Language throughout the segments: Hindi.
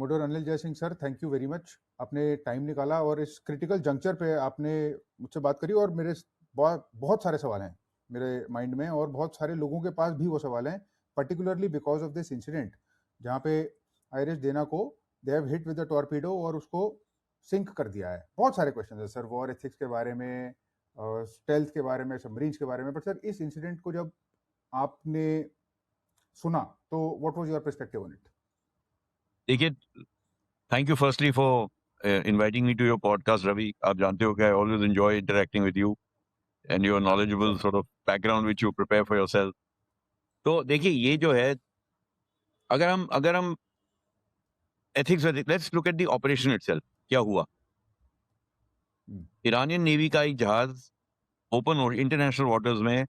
कमोडोर अनिल जय Singh sir, thank you very much. आपने टाइम निकाला और इस क्रिटिकल जंक्चर पे आपने मुझसे बात करी और मेरे बहुत बहुत सारे सवाल हैं मेरे माइंड में और बहुत सारे लोगों के पास भी वो सवाल हैं, particularly because of this incident जहाँ पे आयरिश डेना को they have hit with the torpedo और उसको सिंक कर दिया है। बहुत सारे क्वेश्चन है सर, वॉर एथिक्स के बारे में, स्टेल्थ के बारे में, सबमरीन्स के बारे में। बट सर, इस इंसिडेंट को जब आपने सुना तो what was your perspective on it? देखिए, thank you firstly for inviting me to your podcast Ravi. आप जानते हो कि I always enjoy interacting with you and your knowledgeable sort of background which you prepare for yourself. तो देखिए, ये जो है, अगर हम ethics, let's look at the operation itself. क्या हुआ? ईरानियन नेवी का एक जहाज ओपन इंटरनेशनल वाटर्स में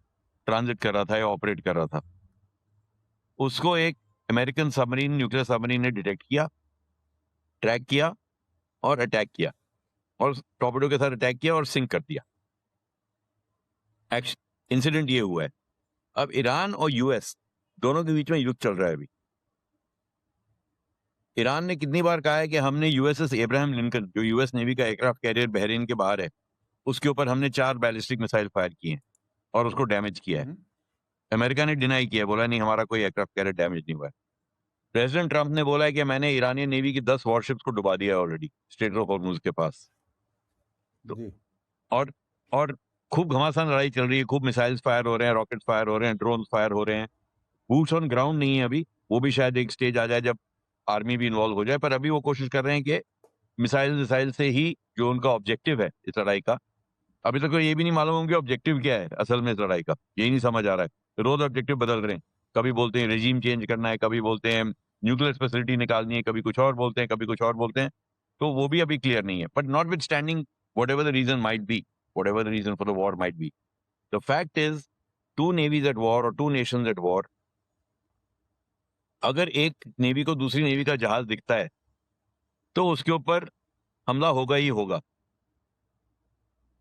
ट्रांजिट कर रहा था या ऑपरेट कर रहा था। उसको एक अमेरिकन सबमरीन, न्यूक्लियर सबमरीन ने डिटेक्ट किया, ट्रैक किया और अटैक किया, और टॉर्पेडो के साथ अटैक किया और सिंक कर दिया। इंसिडेंट ये हुआ है। अब ईरान और यूएस दोनों के बीच में युद्ध चल रहा है अभी। ईरान ने कितनी बार कहा है कि हमने यूएसएस एब्राहम लिंकन, जो यूएस नेवी का एयरक्राफ्ट कैरियर बहरीन के बाहर है, उसके ऊपर हमने 4 बैलिस्टिक मिसाइल फायर किए हैं और उसको डैमेज किया है। अमेरिका ने डिनाई किया, बोला नहीं, हमारा कोई एयरक्राफ्ट कैरियर डैमेज नहीं हुआ है। प्रेसिडेंट ट्रंप ने बोला है कि मैंने ईरानियन नेवी की 10 वॉरशिप्स को डुबा दिया है ऑलरेडी स्ट्रेट ऑफ हॉर्मुज के पास। तो और खूब घमासान लड़ाई चल रही है, खूब मिसाइल्स फायर हो रहे हैं, रॉकेट फायर हो रहे हैं, ड्रोन फायर हो रहे हैं। बूट्स ऑन ग्राउंड नहीं है अभी, वो भी शायद एक स्टेज आ जाए जब आर्मी भी इन्वॉल्व हो जाए। पर अभी वो कोशिश कर रहे हैं कि मिसाइल से ही जो उनका ऑब्जेक्टिव है इस लड़ाई का, अभी तक तो ये भी नहीं मालूम उनके ऑब्जेक्टिव क्या है असल में इस लड़ाई का, यही नहीं समझ आ रहा है। रोज ऑब्जेक्टिव बदल रहे हैं, कभी बोलते हैं रेजीम चेंज करना है, कभी बोलते हैं न्यूक्लियर फैसिलिटी निकालनी है, कभी कुछ और बोलते हैं, कभी कुछ और बोलते हैं। तो वो भी अभी क्लियर नहीं है। But not with standing whatever the reason might be, whatever the reason for the war might be, the fact is, two navies at war or two nations at war, अगर एक नेवी को दूसरी नेवी का जहाज दिखता है तो उसके ऊपर हमला होगा ही होगा।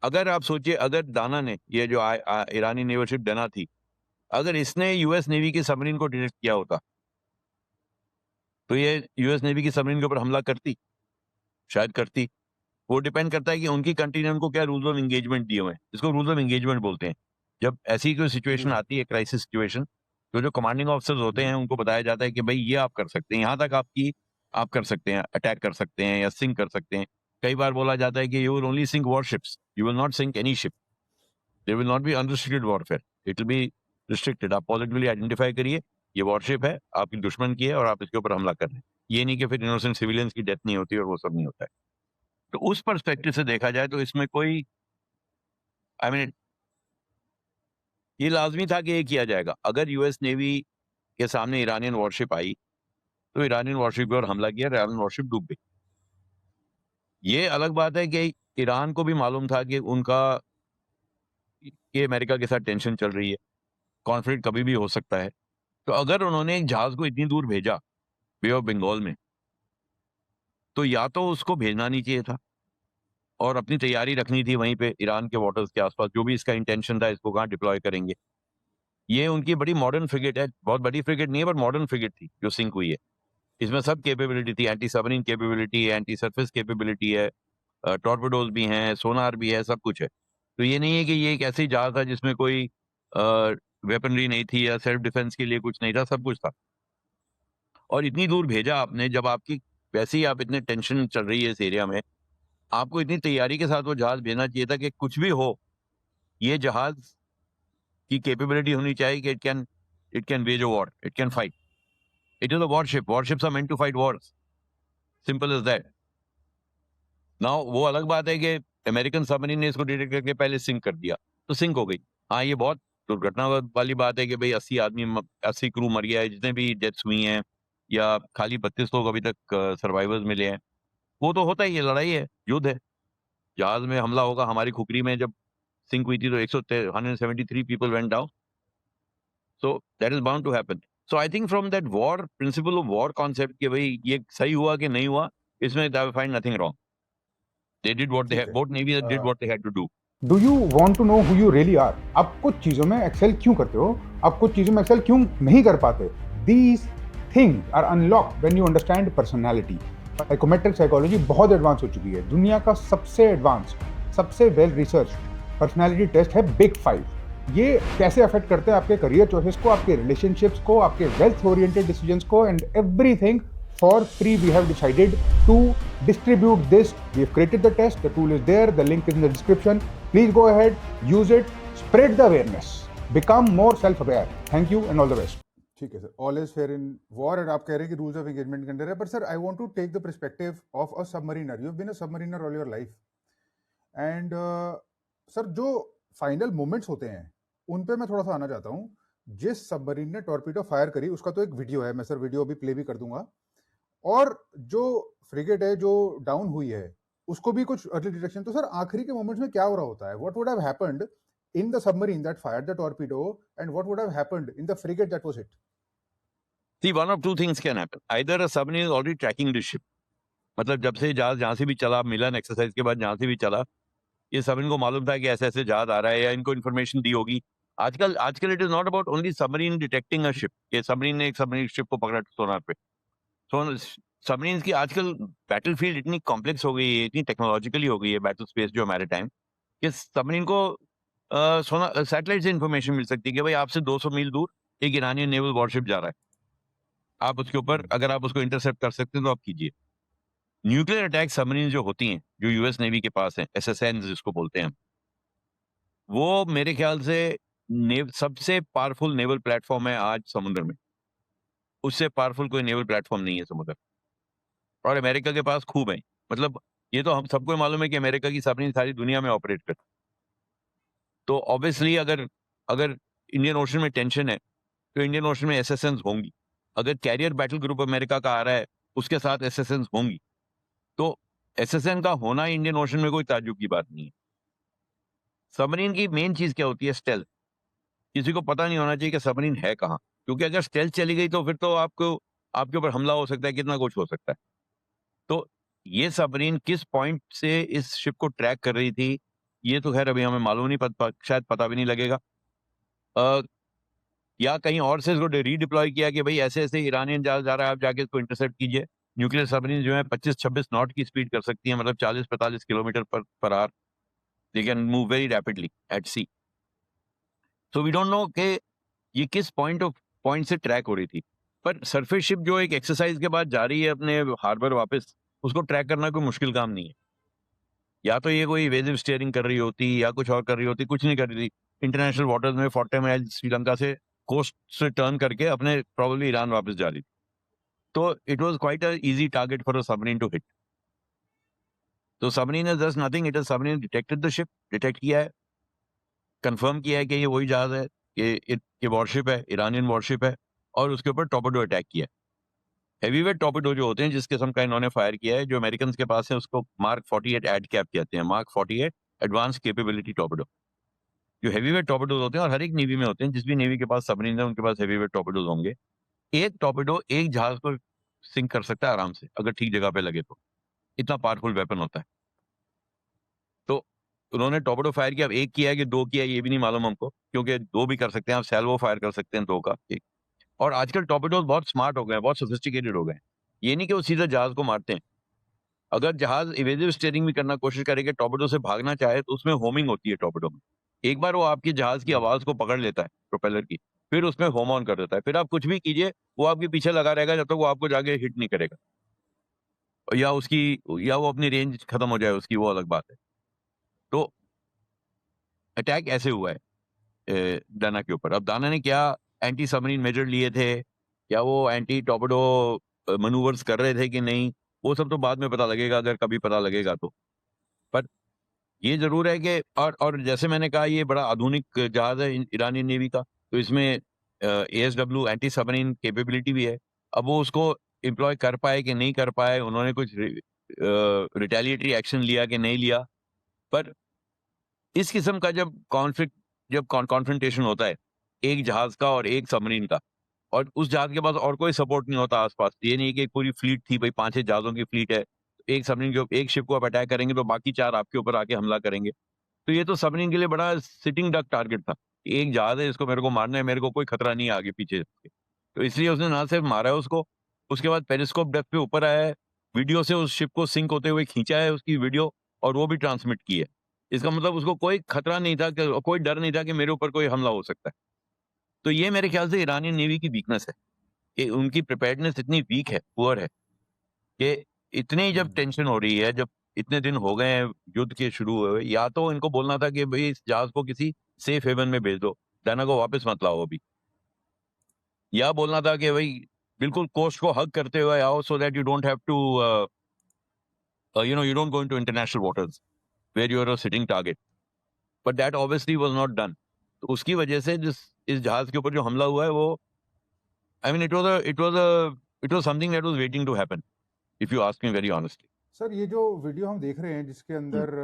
अगर आप सोचिए, अगर दाना ने, ये जो ईरानी नेवल शिप डना थी, अगर इसने यूएस नेवी की सबमरीन को डिटेक्ट किया होता तो ये यूएस नेवी की सबमरीन के ऊपर हमला करती? शायद करती। वो डिपेंड करता है कि उनकी कंट्री ने उनको क्या रूल्स ऑफ एंगेजमेंट दिए हुए हैं। इसको रूल्स ऑफ एंगेजमेंट बोलते हैं। जब ऐसी कोई सिचुएशन आती है, क्राइसिस सिचुएशन, तो जो कमांडिंग ऑफिसर्स होते हैं उनको बताया जाता है कि भाई ये आप कर सकते हैं, यहाँ तक आप कर सकते हैं, अटैक कर सकते हैं या सिंक कर सकते हैं। कई बार बोला जाता है कि you will only sink warships, you will not sink any ship, there will not be unrestricted warfare, it will be restricted. आप पॉजिटिवली आइडेंटिफाई करिए ये वॉरशिप है, आपकी दुश्मन की है और आप इसके ऊपर हमला कर रहे हैं। ये नहीं कि फिर इनोसेंट सिविलियंस की डेथ नहीं होती और वो सब नहीं होता है। तो उस पर्सपेक्टिव से देखा जाए तो इसमें कोई, आई मीन, ये लाजमी था कि ये किया जाएगा। अगर यूएस नेवी के सामने ईरानियन वॉरशिप आई तो ईरानियन वॉरशिप पर हमला किया, ईरानियन वॉरशिप डूब गई। ये अलग बात है कि ईरान को भी मालूम था कि अमेरिका के साथ टेंशन चल रही है, कॉन्फ्लिक्ट कभी भी हो सकता है। तो अगर उन्होंने एक जहाज को इतनी दूर भेजा बे ऑफ बंगाल में, तो या तो उसको भेजना नहीं चाहिए था और अपनी तैयारी रखनी थी वहीं पे ईरान के वाटर्स के आसपास, जो भी इसका इंटेंशन था, इसको कहाँ डिप्लॉय करेंगे। ये उनकी बड़ी मॉडर्न फ्रिगेट है, बहुत बड़ी फ्रिगेट नहीं है पर मॉडर्न फ्रिगेट थी जो सिंक हुई है। इसमें सब कैपेबिलिटी थी, एंटी सबमरीन कैपेबिलिटी है, एंटी सरफेस कैपेबिलिटी है, टॉर्पेडोज भी हैं, सोनार भी है, सब कुछ है। तो ये नहीं है कि ये एक ऐसी जहाज था जिसमें कोई वेपनरी नहीं थी या सेल्फ डिफेंस के लिए कुछ नहीं था, सब कुछ था। और इतनी दूर भेजा आपने, जब आपकी वैसे ही आप इतने टेंशन चल रही है इस एरिया में, आपको इतनी तैयारी के साथ वो जहाज भेजना चाहिए था कि कुछ भी हो, ये जहाज की कैपेबिलिटी होनी चाहिए कि it can wage a war, it can fight. It is a warship, warships are meant to fight wars, simple as that. Now वो अलग बात है कि अमेरिकन सबमरीन ने इसको डिटेक्ट करके पहले सिंक कर दिया तो सिंक हो गई। हाँ, ये बहुत दुर्घटना वाली बात है कि भाई 80 क्रू मर गया है, जितने भी डेथ्स हुई हैं, या खाली 32 लोग अभी तक सर्वाइवर्स मिले हैं। वो तो होता ही है, लड़ाई है, युद्ध है, जहाज में हमला होगा। हमारी खुखरी में जब सिंक हुई थी तो 173 people went down, so that is bound to happen. So I think from that war principle of war concept कि भाई ये सही हुआ कि नहीं हुआ, इसमें I find nothing wrong. They did what they had, both navies did what they had to do. Do you want to know who you really are? आप कुछ चीजों में एक्सेल क्यों करते हो, आप कुछ चीजों में एक्सेल क्यों नहीं कर पाते? These things are unlocked when you understand personality. Psychometric psychology बहुत एडवांस हो चुकी है। दुनिया का सबसे एडवांस, सबसे वेल रिसर्च पर्सनालिटी टेस्ट है बिग 5। ये कैसे अफेक्ट करते हैं आपके करियर चॉइसेस को, आपके रिलेशनशिप्स को, आपके वेल्थ ओरिएंटेड डिसीजंस को, and everything for free. We have decided to distribute this. We have created the test. The tool is there. The link is in the description. Please go ahead, use it, spread the awareness, become more self-aware. Thank you and all the best. ठीक है sir, all is fair in war, and आप कह रहे हैं कि रूल्स ऑफ एंगेजमेंट के अंदर है, but sir I want to take the perspective of a submariner. You have been a submariner all your life, and sir जो फाइनल मोमेंट्स होते हैं उन पे मैं थोड़ा सा आना चाहता हूँ। जिस सबमरीन ने टॉर्पीडो फायर करी उसका तो एक वीडियो है, मैं सर वीडियो अभी प्ले भी कर दूंगा, और जो फ्रिगेट है जो डाउन हुई है उसको भी कुछ अर्ली डिटेक्शन। तो सर आखिरी के मोमेंट्स में क्या हो रहा होता है? What would have happened in the submarine that fired the torpedo, and what would have happened in the frigate that was hit? See, one of two things can happen. Either a submarine is already tracking the ship. मतलब जब से जहाज जहां से भी चला, मिलन एक्सरसाइज के बाद जहां से भी चला, ये सबमरीन को मालूम था कि ऐसे ऐसे जहाज आ रहा है, या इनको इन्फॉर्मेशन दी होगी। आजकल आजकल it is not about only submarine detecting a ship, ये सबमरीन ने एक सबमरीन शिप को पकड़ा सोनार पे। सबमरीन की आजकल बैटलफील्ड इतनी कॉम्प्लेक्स हो गई है, इतनी टेक्नोलॉजिकली हो गई है बैटल स्पेस जो हमारे टाइम, कि सबमरीन को सैटेलाइट से इन्फॉर्मेशन मिल सकती है कि भाई आपसे 200 मील दूर एक ईरानियन नेवल वॉरशिप जा रहा है, आप उसके ऊपर अगर आप उसको इंटरसेप्ट कर सकते हैं तो आप कीजिए। न्यूक्लियर अटैक सबमरीन जो होती हैं, जो यूएस नेवी के पास हैं, एसएसएन जिसको बोलते हैं, वो मेरे ख्याल से सबसे पावरफुल नेवल प्लेटफॉर्म है आज समुद्र में। उससे पावरफुल कोई नेवल प्लेटफॉर्म नहीं है समुद्र। और अमेरिका के पास खूब है। मतलब ये तो हम सबको मालूम है कि अमेरिका की सबमरीन सारी दुनिया में ऑपरेट करती है। तो ऑब्वियसली अगर अगर इंडियन ओशन में टेंशन है तो इंडियन ओशन में एसएसएन्स होंगी। अगर कैरियर बैटल ग्रुप अमेरिका का आ रहा है उसके साथ एसएसएन्स होंगी। तो एसएसएन का होना इंडियन ओशन में कोई ताज्जुब की बात नहीं है। सबमरीन की मेन चीज क्या होती है? स्टेल्थ। किसी को पता नहीं होना चाहिए कि सबमरीन है कहाँ, क्योंकि अगर स्टेल्थ चली गई तो फिर तो आपको आपके ऊपर हमला हो सकता है, कितना कुछ हो सकता है। तो ये सबमरीन किस पॉइंट से इस शिप को ट्रैक कर रही थी, ये तो खैर अभी हमें मालूम नहीं, शायद पता भी नहीं लगेगा। या कहीं और से इसको रीडिप्लॉय किया कि भाई ऐसे-ऐसे ईरानियन जहाज जा रहा है, आप जाके इसको इंटरसेप्ट कीजिए। न्यूक्लियर सबमरीन जो है 25-26 नॉट की स्पीड कर सकती है, मतलब 40-45 kilometre per hour. They can move very rapidly at sea. So we don't know कि ये किस पॉइंट से ट्रैक हो रही थी। पर सरफेस शिप जो एक एक्सरसाइज के बाद जा रही है अपने हार्बर वापस, उसको ट्रैक करना कोई मुश्किल काम नहीं है। या तो ये कोई इवेसिव स्टीयरिंग कर रही होती या कुछ और कर रही होती, कुछ नहीं कर रही थी। इंटरनेशनल वाटर्स में 40 माइल श्रीलंका से कोस्ट से टर्न करके अपने प्रोबेबली ईरान वापस जा रही थी। तो it was quite a easy target for a submarine to hit. तो submarine is just nothing, it is submarine detected the ship, detect किया है, कंफर्म किया है कि ये वही जहाज है, ये वॉरशिप है, ईरानियन वॉरशिप है, और उसके ऊपर टॉर्पेडो अटैक किया है। हेवीवेट टॉर्पेडो जो होते हैं, जिस किस्म का इन्होंने फायर किया है, जो अमेरिकन के पास है, उसको मार्क 48 एड कैप कहते हैं। Mark 48 advance capability torpedo. जो हेवीवेट टॉर्पेडोज होते हैं, और हर एक नेवी में होते हैं, जिस भी नेवी के पास सबमरीन है उनके पास हेवीवेट टॉर्पेडोज होंगे। एक टॉर्पेडो एक जहाज को सिंक कर सकता है आराम से, अगर ठीक जगह पे लगे तो। इतना पावरफुल वेपन होता है। तो उन्होंने टॉर्पेडो फायर किया। अब एक किया है कि दो किया है ये भी नहीं मालूम हमको, क्योंकि दो भी कर सकते हैं आप, सैल्वो फायर कर सकते हैं दो का एक। और आजकल टॉर्पेडोज बहुत स्मार्ट हो गए हैं, बहुत सोफिस्टिकेटेड हो गए हैं। ये नहीं कि वो सीधा जहाज को मारते हैं। अगर जहाज इवेसिव स्टीयरिंग भी करना कोशिश करेगा, टॉर्पेडो से भागना चाहे, तो उसमें होमिंग होती है टॉर्पेडो में। एक बार वो आपके जहाज की आवाज को पकड़ लेता है, प्रोपेलर की, फिर उसमें होम ऑन कर देता है। फिर आप कुछ भी कीजिए, वो आपके पीछे लगा रहेगा जब तक वो आपको जाके हिट नहीं करेगा। या उसकी या वो अपनी रेंज खत्म हो जाए उसकी, वो अलग बात है। तो अटैक ऐसे हुआ है दाना के ऊपर। अब दाना ने क्या एंटी सबमरीन मेजर लिए थे, या वो एंटी टॉर्पेडो मैनूवर्स कर रहे थे कि नहीं, वो सब तो बाद में पता लगेगा, अगर कभी पता लगेगा तो। पर ये ज़रूर है कि और जैसे मैंने कहा, ये बड़ा आधुनिक जहाज़ है ईरानियन नेवी का, तो इसमें एएसडब्ल्यू एंटी सबमरीन कैपेबिलिटी भी है। अब वो उसको एम्प्लॉय कर पाए कि नहीं कर पाए, उन्होंने कुछ रिटेलिएटरी एक्शन लिया कि नहीं लिया। पर इस किस्म का जब कॉन्फ्रंटेशन होता है, एक जहाज़ का और एक सबमरीन का, और उस जहाज़ के पास और कोई सपोर्ट नहीं होता आस-पास। ये नहीं कि एक पूरी फ्लीट थी, भई 5-6 जहाज़ों की फ्लीट है। एक सबमरीन के एक शिप को आप अटैक करेंगे तो बाकी 4 आपके ऊपर आके हमला करेंगे। तो ये तो सबमरीन के लिए बड़ा सिटिंग डक टारगेट था। एक जहाज है, इसको मेरे को मारना है, मेरे को कोई खतरा नहीं है आगे पीछे से। तो इसलिए उसने ना सिर्फ मारा है उसको, उसके बाद पेरिस्कोप डेप्थ पे ऊपर आया है, वीडियो से उस शिप को सिंक होते हुए खींचा है उसकी वीडियो, और वो भी ट्रांसमिट की है। इसका मतलब उसको कोई खतरा नहीं था, कि कोई डर नहीं था कि मेरे ऊपर कोई हमला हो सकता है। तो ये मेरे ख्याल से ईरानियन नेवी की वीकनेस है कि उनकी प्रिपेयर्डनेस इतनी वीक है, पुअर है, कि इतनी जब टेंशन हो रही है, जब इतने दिन हो गए हैं युद्ध के शुरू हुए, या तो इनको बोलना था कि भाई इस जहाज को किसी सेफ हेवन में भेज दो, डायना को वापस मत लाओ अभी, या बोलना था कि भाई बिल्कुल कोस्ट को हग करते हुए आओ, so that you don't have to you don't go into international waters where you are a sitting target, but that obviously was not done. तो उसकी वजह से इस जहाज के ऊपर जो हमला हुआ है वो, I mean, it was something that was waiting to happen, if you ask me very honestly. Sir ये जो वीडियो हम देख रहे हैं जिसके अंदर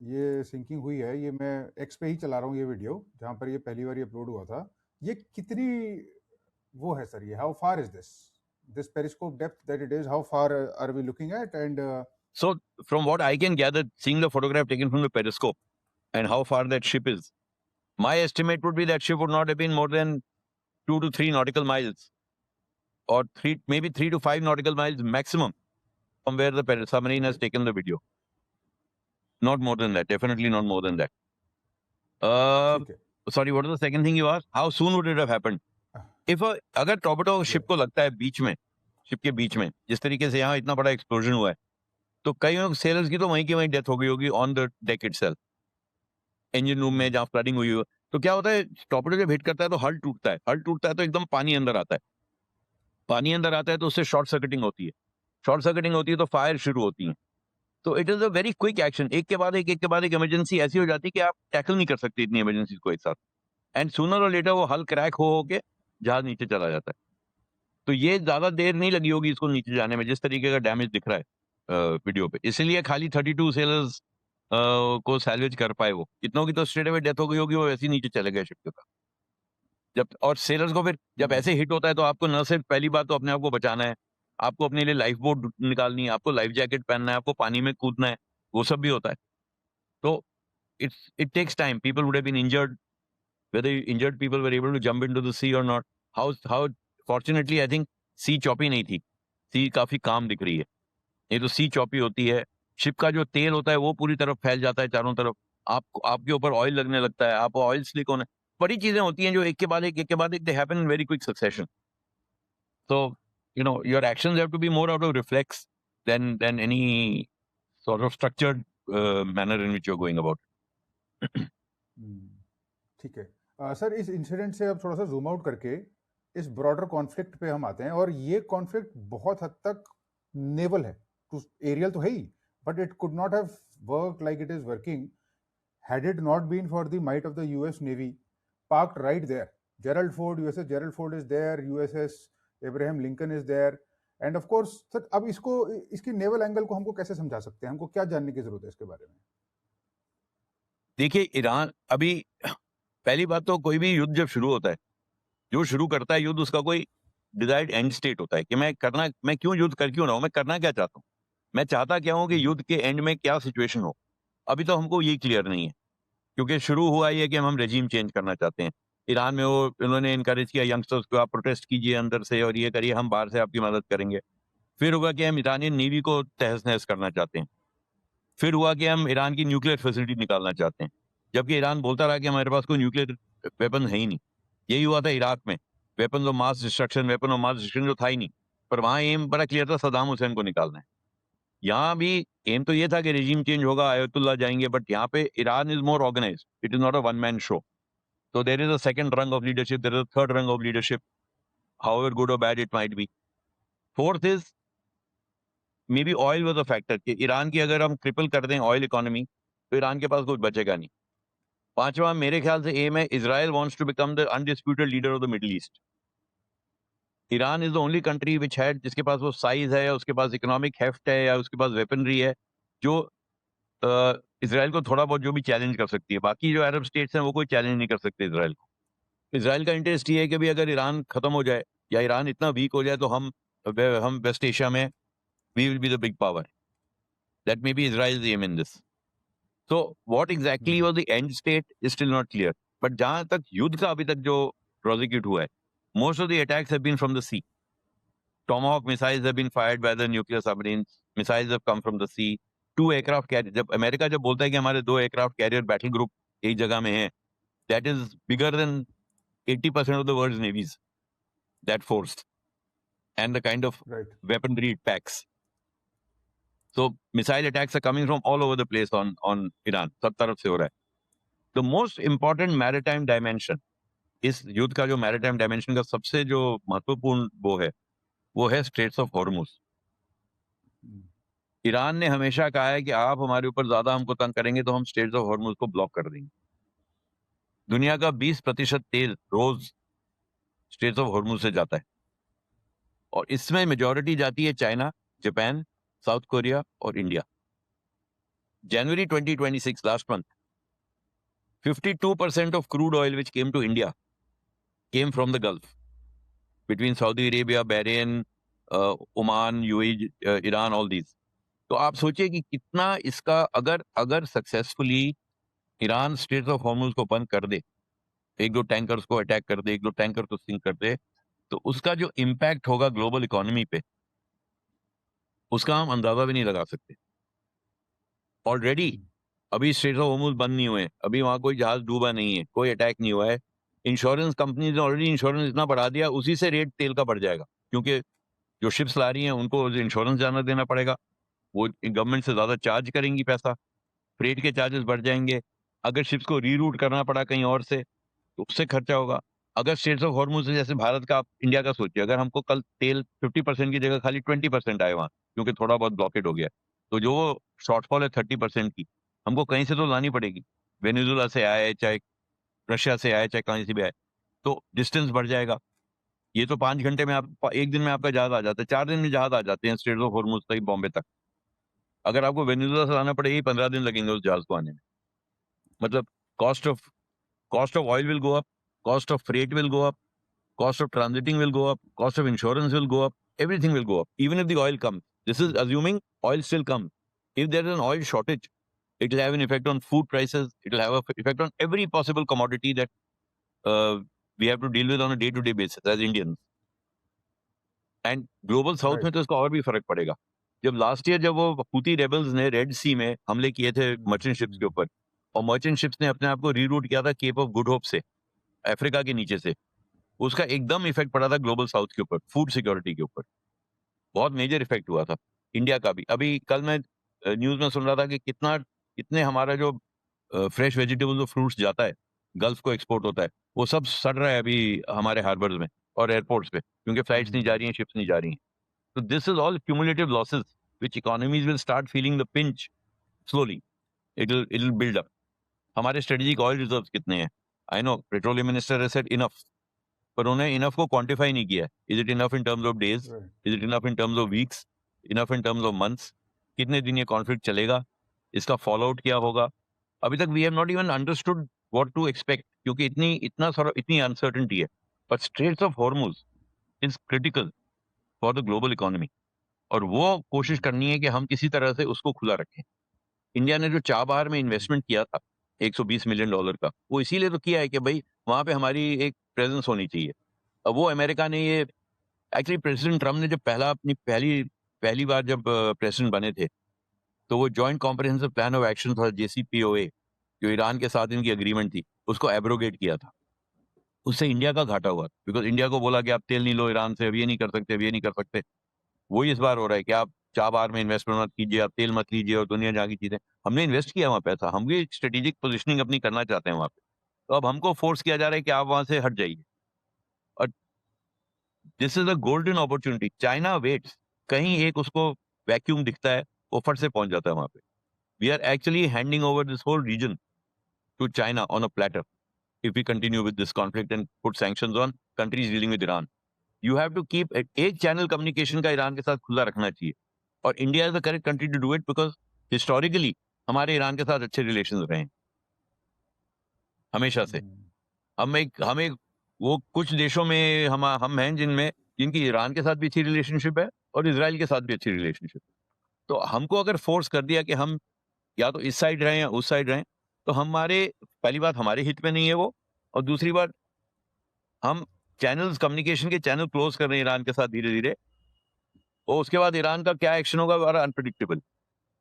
ये सिंकिंग हुई है, ये मैं एक्स पे ही चला रहा हूँ ये वीडियो जहाँ पर ये पहली बार अपलोड हुआ था, ये कितनी वो है सर, ये how far is this periscope depth that it is, how far are we looking at? And So from what I can gather, seeing the photograph taken from the periscope and how far that ship is, my estimate would be that ship would not have been more than 2 to 3 nautical miles, or maybe 3 to 5 nautical miles maximum from where the submarine has taken the video. Not more than that, definitely not more than that. ठीक है, Sorry, what was the second thing you asked? How soon would it have happened? अगर टॉर्पेडो शिप को लगता है बीच में, शिप के बीच में, जिस तरीके से यहाँ इतना बड़ा एक्सप्लोजन हुआ है, तो कई सेलर्स की तो वहीं की वहीं डेथ हो गई होगी on the deck itself, engine room में जहाँ फ्लडिंग हुई हो। तो क्या होता है, टॉर्पेडो जब हिट करता है तो हल टूटता है तो एकदम पानी अंदर आता है तो उससे शॉर्ट सर्किटिंग होती है तो फायर शुरू होती है। तो it is a very quick action, एक के बाद एक इमरजेंसी ऐसी हो जाती है कि आप टैकल नहीं कर सकते इतनी इमरजेंसी को एक साथ, एंड सूनर और लेटर वो हल क्रैक हो के जहाज नीचे चला जाता है। तो ये ज्यादा देर नहीं लगी होगी इसको नीचे जाने में, जिस तरीके का डैमेज दिख रहा है वीडियो पे, इसीलिए खाली 32 सेलर्स को सैल्वेज कर पाए। वो कितनों की तो स्ट्रेट अवे डेथ हो गई होगी, वो वैसे ही नीचे चले गए शिप के ऊपर। और सेलर्स को फिर जब ऐसे हिट होता है तो आपको न सिर्फ पहली बात तो अपने आप को बचाना है, आपको अपने लिए लाइफ बोट निकालनी है, आपको लाइफ जैकेट पहनना है, आपको पानी में कूदना है, वो सब भी होता है। तो it takes time, people would have been injured, whether injured people were able to jump into the sea or not. How fortunately I think sea choppy नहीं थी, sea काफी काम दिख रही है। ये तो sea choppy होती है, शिप का जो तेल होता है वो पूरी तरफ फैल जाता है चारों तरफ, आपके ऊपर ऑयल लगने लगता है, आप ऑयल स्लिक होने, बड़ी चीजें होती हैं जो एक के बाद एक they happen in very quick succession. So your actions have to be more out of reflex than any sort of structured manner in which you're going about it. ठीक है सर, इस इंसिडेंट से अब थोड़ा सा जूम आउट करके इस ब्रॉडर कॉन्फ्लिक्ट पे हम आते हैं, और ये कॉन्फ्लिक्ट बहुत हद तक नेवल है, एरियल तो है ही, but it could not have work like it is working had it not been for the might of the US Navy parked right there. Gerald Ford, USS Gerald Ford is there, USS Abraham Lincoln is there, and of course sir अब इसकी नेवल एंगल को हमको कैसे समझा सकते हैं, हमको क्या जानने की जरूरत है इसके बारे में? देखिए, ईरान अभी, पहली बात तो कोई भी युद्ध जब शुरू होता है, जो शुरू करता है युद्ध, उसका कोई डिजायर्ड एंड स्टेट होता है कि मैं क्यों युद्ध कर क्यों रहा हूं, मैं करना क्या चाहता हूं, मैं चाहता क्या हूं कि युद्ध के एंड में क्या सिचुएशन हो। अभी तो हमको ये क्लियर नहीं है, क्योंकि शुरू हुआ ये कि हम रेजिम चेंज करना चाहते हैं। ईरान में वो उन्होंने इनकरेज किया यंगस्टर्स को, आप प्रोटेस्ट कीजिए अंदर से और ये करिए, हम बाहर से आपकी मदद करेंगे। फिर हुआ कि हम ईरानियन नेवी को तहस नहस करना चाहते हैं। फिर हुआ कि हम ईरान की न्यूक्लियर फैसिलिटी निकालना चाहते हैं, जबकि ईरान बोलता रहा कि हमारे पास कोई न्यूक्लियर वेपन है ही नहीं। यही हुआ था इराक में, वेपन ऑफ मास डिस्ट्रक्शन जो था ही नहीं, पर वहां एम बड़ा क्लियर था, सद्दाम हुसैन को निकालना है। यहाँ भी एम तो ये था कि रेजिम चेंज होगा, आयतुल्लाह जाएंगे, बट यहाँ पे Iran is more organised, it is not a one man show. So there is a second rung of leadership, there is a third rung of leadership, however good or bad it might be. Fourth is maybe oil was a factor, कि ईरान की अगर हम ट्रिपल कर दें ऑयल इकोनॉमी तो ईरान के पास कुछ बचेगा नहीं। पांचवा मेरे ख्याल से एम है, Israel wants to become the undisputed leader of the Middle East. Iran is the only country which had, जिसके पास वो साइज है, उसके पास इकोनॉमिक हेफ्ट है, या उसके पास वेपनरी है जो इजराइल को थोड़ा बहुत जो भी चैलेंज कर सकती है। बाकी जो अरब स्टेट्स हैं वो कोई चैलेंज नहीं कर सकते इजराइल को। इजराइल का इंटरेस्ट ये है कि भी अगर ईरान खत्म हो जाए या ईरान इतना वीक हो जाए तो हम वेस्ट एशिया में we will be the big power. That may be Israel's aim in this. So what exactly was the end state is still not clear, but जहां तक युद्ध का अभी तक जो प्रोसिक्यूट हुआ है, most of the attacks have been from the sea. Tomahawk missiles have been fired by the nuclear submarines. Missiles have come from the sea. 2 aircraft carrier, जब अमेरिका जब बोलता है कि हमारे 2 एयरक्राफ्ट कैरियर बैटल ग्रुप एक जगह में है, that is bigger than 80% of the world's navies, that force, and the kind of Right. weaponry it packs. So missile attacks are coming from all over the place on Iran. सब तरफ से हो रहा है. The most important maritime dimension, इस युद्ध का जो maritime dimension का सबसे जो महत्वपूर्ण वो है स्ट्रेट्स ऑफ हॉर्मुज. ईरान ने हमेशा कहा है कि आप हमारे ऊपर ज्यादा हमको तंग करेंगे तो हम स्ट्रेट्स ऑफ हॉर्मुज को ब्लॉक कर देंगे. दुनिया का 20% तेल रोज स्ट्रेट्स ऑफ हॉर्मुज से जाता है, और इसमें मेजॉरिटी जाती है चाइना, जापान, साउथ कोरिया और India. January 2026, last month, 52% of crude oil which came to India came from the Gulf, between Saudi Arabia, Bahrain, Oman, UAE, Iran, all these. तो आप सोचिए कि कितना इसका अगर successfully Iran straits of Hormuz को बंद कर दे, 1-2 टैंकर्स को अटैक कर दे, 1-2 टैंकर को सिंक कर दे, तो उसका जो इम्पैक्ट होगा ग्लोबल इकोनॉमी पे, उसका हम अंदाजा भी नहीं लगा सकते. ऑलरेडी अभी स्ट्रेट्स ऑफ हॉर्मुज बंद नहीं हुए, अभी वहां कोई जहाज डूबा नहीं है, कोई अटैक नहीं हुआ है. इंश्योरेंस कंपनीज ने ऑलरेडी इंश्योरेंस इतना बढ़ा दिया, उसी से रेट तेल का बढ़ जाएगा, क्योंकि जो शिप्स ला रही हैं उनको इंश्योरेंस जाना देना पड़ेगा, वो गवर्नमेंट से ज्यादा चार्ज करेंगी पैसा, फ्रेट के चार्जेस बढ़ जाएंगे. अगर शिप्स को रीरूट करना पड़ा कहीं और से तो उससे खर्चा होगा. अगर स्ट्रेट्स ऑफ हॉर्मुज से, जैसे भारत का, इंडिया का सोचिए, अगर हमको कल तेल 50% की जगह खाली 20% आए वहां, क्योंकि थोड़ा बहुत ब्लॉकेट हो गया, तो जो शॉर्टफॉल है 30% की, हमको कहीं से तो लानी पड़ेगी. वेनेजुला से आए, चाहे रशिया से आए, चाहे कहीं से भी आए, तो डिस्टेंस बढ़ जाएगा. ये तो 5 घंटे में आप, 1 दिन में आपका जहाज आ जाता है, 4 दिन में जहाज आ जाते हैं स्ट्रेट्स ऑफ हॉर्मुज तक, बॉम्बे तक. अगर आपको वेनेजुला से लाना पड़ेगा, 15 दिन लगेंगे उस जहाज को आने में. मतलब cost of oil will go up, cost of freight will go up, cost of transiting will go up, cost of insurance will go up, everything will go up, even if the oil comes. This is assuming oil still comes. If there is an oil shortage, it will have an effect on food prices, it will have an effect on every possible commodity that we have to deal with on a day-to-day basis as Indians. And global south में तो इसका और भी फर्क पड़ेगा. जब लास्ट ईयर जब वो हूती रेबल्स ने रेड सी में हमले किए थे मर्चेंट शिप्स के ऊपर, और मर्चेंट शिप्स ने अपने आप को रीरूट किया था केप ऑफ गुड होप से, अफ्रीका के नीचे से, उसका एकदम इफेक्ट पड़ा था ग्लोबल साउथ के ऊपर, फूड सिक्योरिटी के ऊपर. बहुत मेजर इफेक्ट हुआ था. इंडिया का भी. अभी कल मैं न्यूज में सुन रहा था कि कितने हमारा जो फ्रेश वेजिटेबल्स और फ्रूट्स जाता है, गल्फ को एक्सपोर्ट होता है, वो सब सड़ रहा है अभी हमारे हार्बर्स में और एयरपोर्ट्स पे, क्योंकि फ्लाइट्स नहीं जा रही हैं, शिप्स नहीं जा रही हैं. तो this is all cumulative losses which economies will start feeling the pinch slowly. It will build up. हमारे स्ट्रेटेजिक ऑयल रिजर्व्स कितने हैं? I know petroleum minister has said enough, पर उन्होंने इनफ को क्वांटिफाई नहीं किया. Is it enough in terms of days, is it enough in terms of weeks, enough in terms of months? कितने दिन ये कॉन्फ्लिक्ट चलेगा, इसका फॉलो आउट क्या होगा? अभी तक we have not even understood what to expect, क्योंकि इतनी अनसर्टेनिटी है. But straits of Hormuz is critical for the global economy, और वो कोशिश करनी है कि हम किसी तरह से उसको खुला रखें. इंडिया ने जो चाबहार में इन्वेस्टमेंट किया था $120 मिलियन का, वो इसीलिए तो किया है कि भाई वहां पे हमारी एक प्रेजेंस होनी चाहिए. अब वो अमेरिका ने ये, एक्चुअली प्रेसिडेंट ट्रम्प ने जब पहली बार जब प्रेसिडेंट बने थे, तो वो joint comprehensive plan of action था, JCPOA, जो ईरान के साथ इनकी एग्रीमेंट थी, उसको एब्रोगेट किया था. उससे इंडिया का घाटा हुआ, बिकॉज इंडिया को बोला कि आप तेल नहीं लो ईरान से, अब ये नहीं कर सकते, अब ये नहीं कर सकते. वही इस बार हो रहा है कि आप चाबहार में इन्वेस्टमेंट मत कीजिए, आप तेल मत लीजिए, और दुनिया जहाँ की चीजें. हमने इन्वेस्ट किया वहाँ पैसा, हम भी स्ट्रेटेजिक पोजिशनिंग अपनी करना चाहते हैं वहाँ पे, तो अब हमको फोर्स किया जा रहा है कि आप वहां से हट जाइए. और this is a golden opportunity. China waits, कहीं एक उसको वैक्यूम दिखता है, वो फट से पहुंच जाता है वहां पे. We are actually handing over this whole region to China on a platter if we continue with this conflict and put sanctions on countries dealing with Iran. You have to keep एक चैनल कम्युनिकेशन का ईरान के साथ खुला रखना चाहिए, और India is the correct country to do it, because historically हमारे ईरान के साथ अच्छे रिलेशंस रहे हैं हमेशा से. हम एक वो कुछ देशों में हम हैं जिनकी ईरान के साथ भी अच्छी रिलेशनशिप है और इजराइल के साथ भी अच्छी रिलेशनशिप. तो हमको अगर फोर्स कर दिया कि हम या तो इस साइड रहें या उस साइड रहें, तो पहली बात हमारे हित में नहीं है वो, और दूसरी बात हम कम्युनिकेशन के चैनल क्लोज कर रहे हैं ईरान के साथ धीरे धीरे, और उसके बाद ईरान का क्या एक्शन होगा बड़ा अनप्रिडिक्टेबल।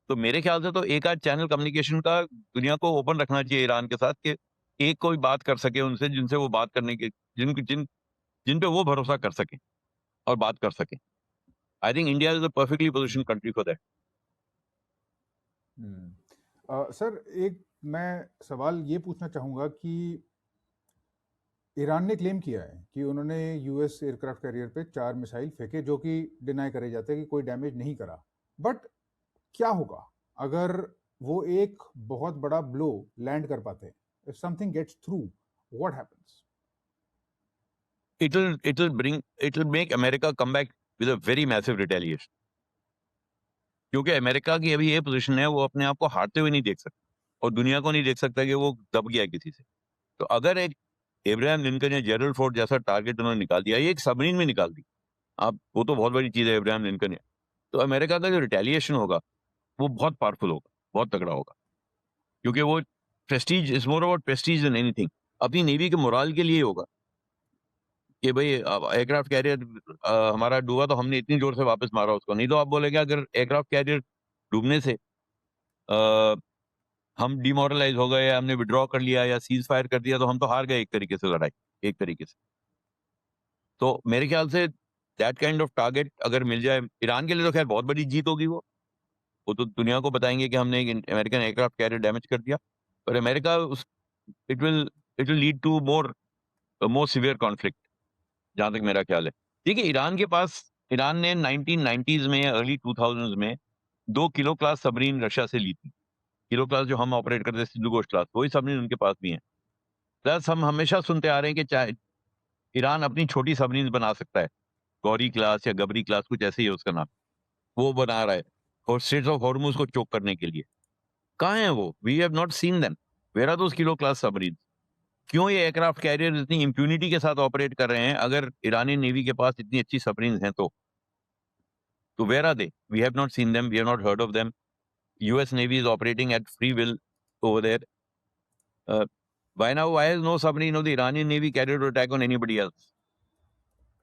तो मेरे ख्याल से तो एक आध चैनल कम्युनिकेशन का दुनिया को ओपन रखना चाहिए ईरान के साथ, कि एक कोई बात कर सके उनसे, जिनसे वो बात करने के जिन पे वो भरोसा कर सके और बात कर सके। I think India is a perfectly position country for that. Sir एक मैं सवाल ये पूछना चाहूँगा कि ईरान ने क्लेम किया है कि उन्होंने यूएस एयरक्राफ्ट कैरियर पे 4 मिसाइल फेंके, जो कि डिनाई करे जाते हैं कि कोई डैमेज नहीं करा। बट क्या होगा अगर वो एक बहुत बड़ा ब्लो लैंड कर पाते हैं? If something gets through, what happens? It will make America come back with a very massive retaliation. क्योंकि अमेरिका की अभी ये पोजीशन है, वो अपने आप को हारते हुए नहीं देख सकता और दुनिया को नहीं देख सकता कि वो दब गया किसी से। तो अगर एक एब्राहम लिंकन या जेरल्ड फोर्ड जैसा टारगेट उन्होंने निकाल दिया, ये एक सबमरीन में निकाल दी, आप वो तो बहुत बड़ी चीज है एब्राहम लिंकन है। तो अमेरिका का जो रिटेलिएशन होगा वो बहुत पावरफुल होगा, बहुत तगड़ा होगा, क्योंकि वो Prestige is more about Prestige than anything. अपनी नेवी के मोराल के लिए होगा कि भाई एयरक्राफ्ट कैरियर हमारा डूबा तो हमने इतनी जोर से वापस मारा उसको। नहीं तो आप बोलेंगे अगर एयरक्राफ्ट कैरियर डूबने से अ, हम डिमोरलाइज हो गए, हमने विड्रॉ कर लिया या सीज फायर कर दिया, तो हम तो हार गए एक तरीके से लड़ाई, एक तरीके से। तो मेरे ख्याल say that kind of target अगर मिल जाए ईरान के लिए, तो खैर बहुत बड़ी जीत होगी। वो तो दुनिया को बताएंगे कि हमने एक अमेरिकन एयरक्राफ्ट कैरियर डैमेज कर दिया। पर अमेरिका उस it will it will lead to more severe conflict, जहां तक मेरा ख्याल है। देखिए ईरान ने 1990s में या अर्ली 2000s में 2 किलो क्लास सबमरीन रशिया से ली थी। किलो क्लास जो हम ऑपरेट करते हैं, सिंधु घोष क्लास, वही सबमरीन उनके पास भी है। प्लस हम हमेशा सुनते आ रहे हैं कि चाहे ईरान अपनी छोटी सबमरीन बना सकता है, गौरी क्लास या गबरी क्लास, कुछ ऐसे ही है उसका नाम, वो बना रहा है और स्ट्रेट्स ऑफ हॉर्मुज को चोक करने के लिए। कहाँ है वो? We have not seen them. Where are those kilo class submarine? क्यों ये एयरक्राफ्ट कैरियर इतनी इम्प्यूनिटी के साथ ऑपरेट कर रहे हैं अगर ईरानी नेवी के पास इतनी अच्छी सबमरीन हैं तो? तो where are they? We have not seen them, we have not heard of them. US Navy is operating at free will over there. By now, why has no submarine of the Iranian Navy carried to attack on anybody else?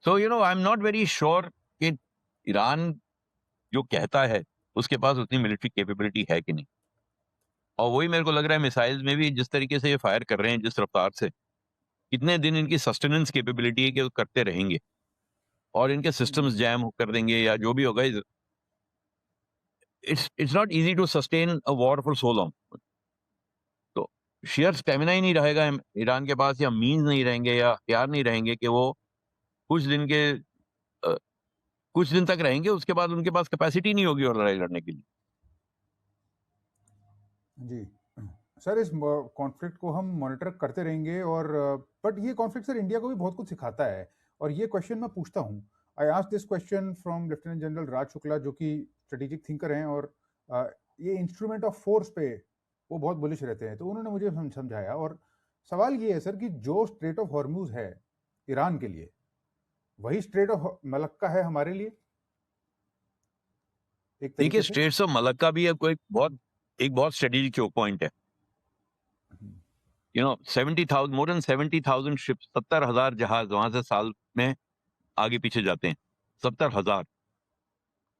So, I'm not very sure कि ईरान जो कहता है उसके पास उतनी मिलिट्री कैपेबिलिटी है कि नहीं। और वही मेरे को लग रहा है मिसाइल्स में भी जिस तरीके से ये फायर कर रहे हैं, जिस रफ्तार से, कितने दिन इनकी सस्टेनेंस कैपेबिलिटी है कि वो करते रहेंगे और इनके सिस्टम्स जैम कर देंगे या जो भी होगा। It's not easy to sustain a war for so long. तो शेयर स्टेमिना ही नहीं रहेगा ईरान के पास, या मीन्स नहीं रहेंगे या हथियार नहीं रहेंगे कि वो कुछ दिन के अ, कुछ दिन तक रहेंगे, उसके बाद उनके पास कैपेसिटी नहीं होगी और लड़ाई लड़ने के लिए। जी सर, इस कॉन्फ्लिक्ट को हम मॉनिटर करते रहेंगे और बट ये कॉन्फ्लिक्ट सर इंडिया को भी बहुत कुछ सिखाता है। और ये क्वेश्चन मैं पूछता हूँ, I ask this question from lieutenant general Raj Shukla, जो कि स्ट्रेटेजिक थिंकर हैं और ये इंस्ट्रूमेंट ऑफ फोर्स पे वो बहुत बुलिश रहते हैं। तो उन्होंने मुझे समझाया, और सवाल ये है सर कि जो स्ट्रेट ऑफ हॉर्मूज है ईरान के लिए, वही स्ट्रेट ऑफ मलक्का है हमारे लिए एक देखिए, तरीके से। स्ट्रेट्स ऑफ मलक्का भी एक बहुत स्ट्रेटेजिक चोक पॉइंट है। 70,000 मोर देन 70,000 शिप्स, 70,000 जहाज वहां से साल में आगे पीछे जाते हैं, 70,000।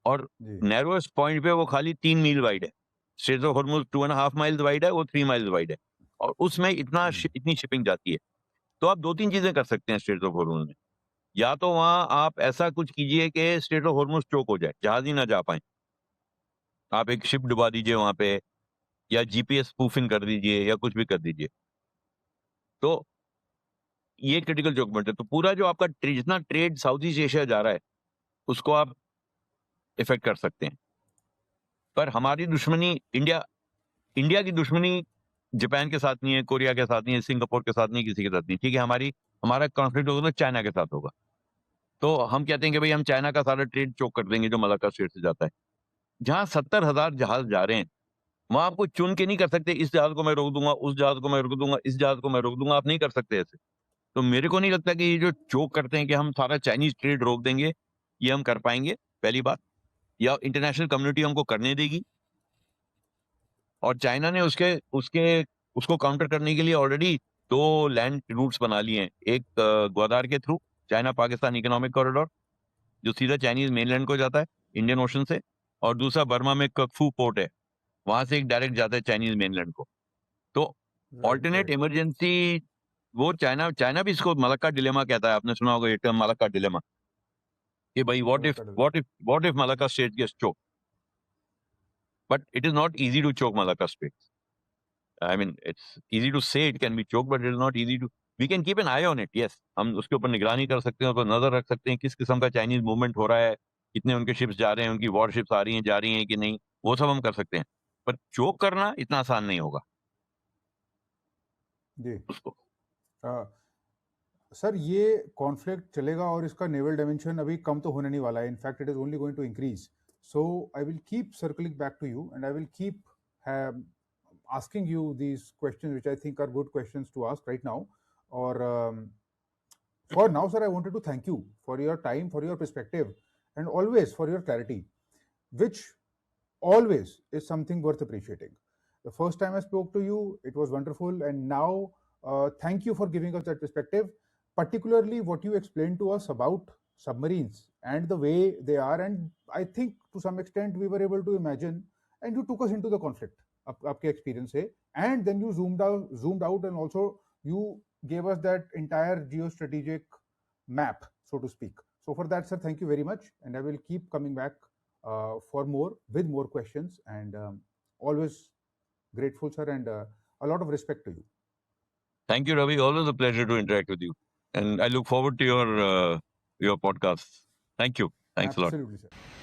और जी नैरोएस्ट पॉइंट पे वो खाली 3 मील वाइड है। Straight of Hormuz 2.5 miles wide है, वो 3 माइल्स वाइड है, और उसमें इतनी शिपिंग जाती है। तो आप 2-3 चीजें कर सकते हैं स्ट्रेट ऑफ हॉर्मुज में। या तो वहां आप ऐसा कुछ कीजिए कि स्ट्रेट ऑफ हॉर्मुज चोक हो जाए, जहाज ही ना जा पाए। आप एक शिप डुबा दीजिए वहां पे, या जीपीएस स्पूफिंग कर दीजिए, या कुछ भी कर दीजिए। तो ये क्रिटिकल चोक पॉइंट है। तो पूरा जो आपका जितना ट्रेड साउथ ईस्ट एशिया जा रहा है, उसको आप इफेक्ट कर सकते हैं। पर हमारी दुश्मनी इंडिया की दुश्मनी जापान के साथ नहीं है, कोरिया के साथ नहीं है, सिंगापुर के साथ नहीं, किसी के साथ नहीं। ठीक है, हमारा कॉन्फ्लिक्ट होगा तो चाइना के साथ होगा। तो हम कहते हैं कि भाई हम चाइना का सारा ट्रेड चोक कर देंगे जो मलाक्का स्ट्रेट से जाता है। जहां 70,000 जहाज जा रहे हैं, वहां आपको चुन के नहीं कर सकते, इस जहाज को मैं रोक दूंगा, उस जहाज को मैं रोक दूंगा, इस जहाज को मैं रोक दूंगा। आप नहीं कर सकते ऐसे। तो मेरे को नहीं लगता कि ये जो चोक करते हैं कि हम सारा चाइनीज ट्रेड रोक देंगे, ये हम कर पाएंगे, पहली बात। या इंटरनेशनल कम्युनिटी हमको करने देगी। और चाइना ने उसको काउंटर करने के लिए ऑलरेडी 2 लैंड रूट्स बना लिए हैं। एक ग्वादार के through, China Pakistan economic corridor, जो सीधा चाइनीज मेनलैंड को जाता है, इंडियन ओशन से, और दूसरा बर्मा में ककफू पोर्ट है, वहां से एक डायरेक्ट जाता है चाइनीज मेनलैंड को। तो ऑल्टरनेट इमरजेंसी, वो चाइना भी इसको मलक्का डिलेमा कहता है, आपने सुना होगा ये टर्म मलक्का डिलेमा, कि भाई what if Malacca strait gets choke, but it is not easy to choke Malacca strait. I mean, it's easy to say it can be choked, but it is not easy to. We can keep an eye on it. Yes, हम उसके ऊपर निगरानी कर सकते हैं, उस पर नजर रख सकते हैं, किस किस्म का चाइनीज मूवमेंट हो रहा है, कितने उनके शिप्स जा रहे हैं, उनकी वॉर शिप्स आ रही हैं, जा रही हैं कि नहीं, वो सब हम कर सकते हैं, पर चोक करना इतना आसान नहीं होगा जी उसको. सर, ये कॉन्फ्लिक्ट चलेगा और इसका नेवल डायमेंशन अभी कम तो होने नहीं वाला है. In fact it is only going to increase. So I will keep circling back to you and I will keep asking you these questions, which I think are good questions to ask right now. Or for now, sir, I wanted to thank you for your time, for your perspective, and always for your clarity, which always is something worth appreciating. The first time I spoke to you, it was wonderful, and now thank you for giving us that perspective, particularly what you explained to us about submarines and the way they are. And I think to some extent we were able to imagine, and you took us into the conflict आपके experience से, and then you zoomed out, and also you gave us that entire geostrategic map, so to speak. So for that, sir, thank you very much, and I will keep coming back for more, with more questions, and always grateful, sir, and a lot of respect to you. Thank you, Ravi. Always a pleasure to interact with you, and I look forward to your podcasts. Thank you. Thanks a lot. Absolutely, sir.